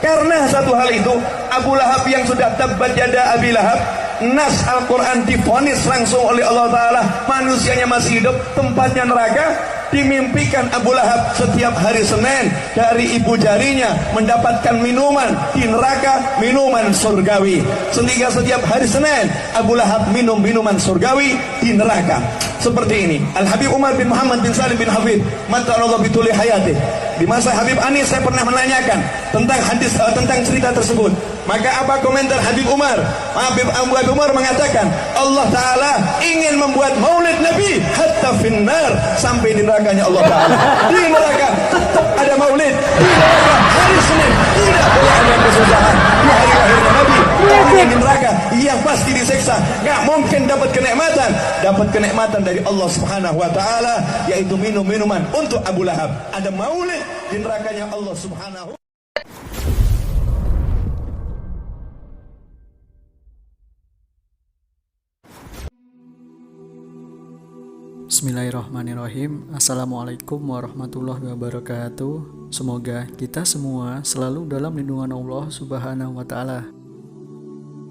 Karena satu hal itu, Abu Lahab yang sudah tabbat yada Abi Lahab, nas Al-Quran divonis langsung oleh Allah Ta'ala, manusianya masih hidup, tempatnya neraka. Dimimpikan Abu Lahab setiap hari Senin dari ibu jarinya mendapatkan minuman di neraka, minuman surgawi. Sehingga setiap hari Senin Abu Lahab minum minuman surgawi di neraka. Seperti ini. Al-Habib Umar bin Muhammad bin Salim bin Hafid Mata'allah bituli hayati. Di masa Habib Anis saya pernah menanyakan tentang hadis, tentang cerita tersebut. Maka apa komentar Habib Umar? Habib Umar mengatakan Allah Ta'ala ingin membuat maulid Nabi hatta finnar, sampai di nerakanya Allah Ta'ala. Di neraka tetap ada maulid. Di neraka hari Senin tidak boleh ada kesusahan. Di hari lahirnya Nabi, orang yang di neraka yang pasti diseksa, gak mungkin dapat kenikmatan. Dapat kenikmatan dari Allah Subhanahu Wa Ta'ala, yaitu minum minuman. Untuk Abu Lahab ada maulid di nerakanya Allah Subhanahu. Bismillahirrahmanirrahim. Assalamualaikum warahmatullahi wabarakatuh. Semoga kita semua selalu dalam lindungan Allah Subhanahu wa Ta'ala.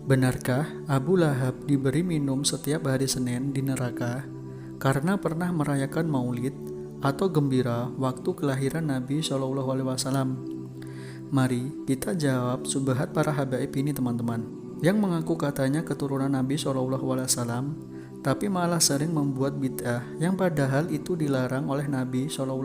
Benarkah Abu Lahab diberi minum setiap hari Senin di neraka karena pernah merayakan maulid atau gembira waktu kelahiran Nabi SAW? Mari kita jawab subhat para habaib ini, teman-teman, yang mengaku katanya keturunan Nabi SAW, tapi malah sering membuat bid'ah yang padahal itu dilarang oleh Nabi SAW.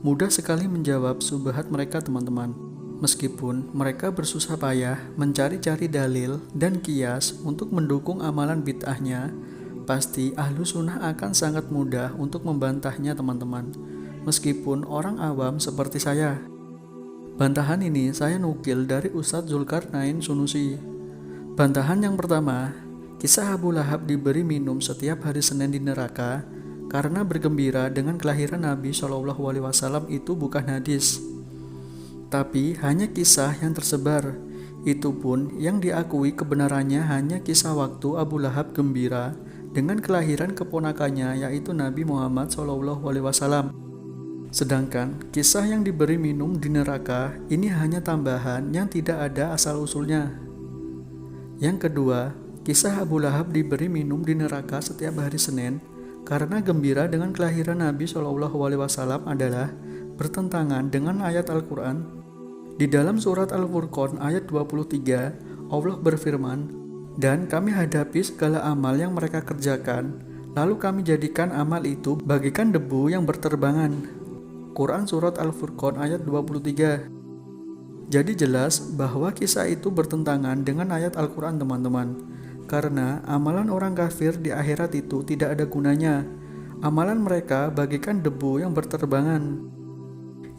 Mudah sekali menjawab subhat mereka, teman-teman. Meskipun mereka bersusah payah mencari-cari dalil dan kias untuk mendukung amalan bid'ahnya, pasti ahlu sunnah akan sangat mudah untuk membantahnya, teman-teman. Meskipun orang awam seperti saya. Bantahan ini saya nukil dari Ustadz Zulkarnain Sunusi. Bantahan yang pertama, kisah Abu Lahab diberi minum setiap hari Senin di neraka karena bergembira dengan kelahiran Nabi SAW itu bukan hadis, tapi hanya kisah yang tersebar. Itu pun yang diakui kebenarannya hanya kisah waktu Abu Lahab gembira dengan kelahiran keponakannya, yaitu Nabi Muhammad SAW. Sedangkan kisah yang diberi minum di neraka ini hanya tambahan yang tidak ada asal-usulnya. Yang kedua, kisah Abu Lahab diberi minum di neraka setiap hari Senin karena gembira dengan kelahiran Nabi SAW adalah bertentangan dengan ayat Al-Quran. Di dalam surat Al-Furqan ayat 23, Allah berfirman, "Dan kami hadapi segala amal yang mereka kerjakan, lalu kami jadikan amal itu bagikan debu yang berterbangan." Quran surat Al-Furqan ayat 23. Jadi jelas bahwa kisah itu bertentangan dengan ayat Al-Quran, teman-teman. Karena amalan orang kafir di akhirat itu tidak ada gunanya. Amalan mereka bagikan debu yang berterbangan.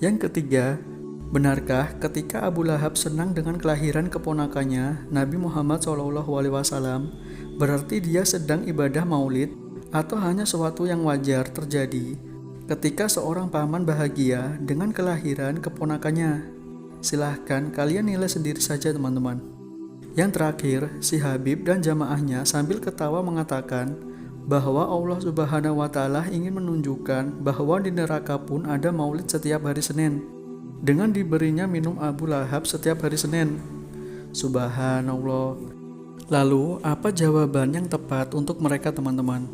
Yang ketiga, benarkah ketika Abu Lahab senang dengan kelahiran keponakannya Nabi Muhammad SAW, berarti dia sedang ibadah maulid atau hanya sesuatu yang wajar terjadi ketika seorang paman bahagia dengan kelahiran keponakannya? Silahkan kalian nilai sendiri saja, teman-teman. Yang terakhir, si Habib dan jamaahnya sambil ketawa mengatakan bahwa Allah Subhanahu wa Ta'ala ingin menunjukkan bahwa di neraka pun ada maulid setiap hari Senin dengan diberinya minum Abu Lahab setiap hari Senin. Subhanallah. Lalu, apa jawaban yang tepat untuk mereka, teman-teman?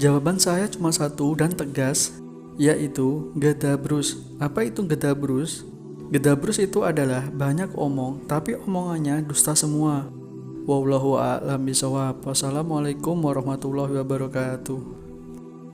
Jawaban saya cuma satu dan tegas, yaitu gedabrus. Apa itu gedabrus? Gedabrus itu adalah banyak omong, tapi omongannya dusta semua. Wallahu a'lam bishawab. Wassalamualaikum warahmatullahi wabarakatuh.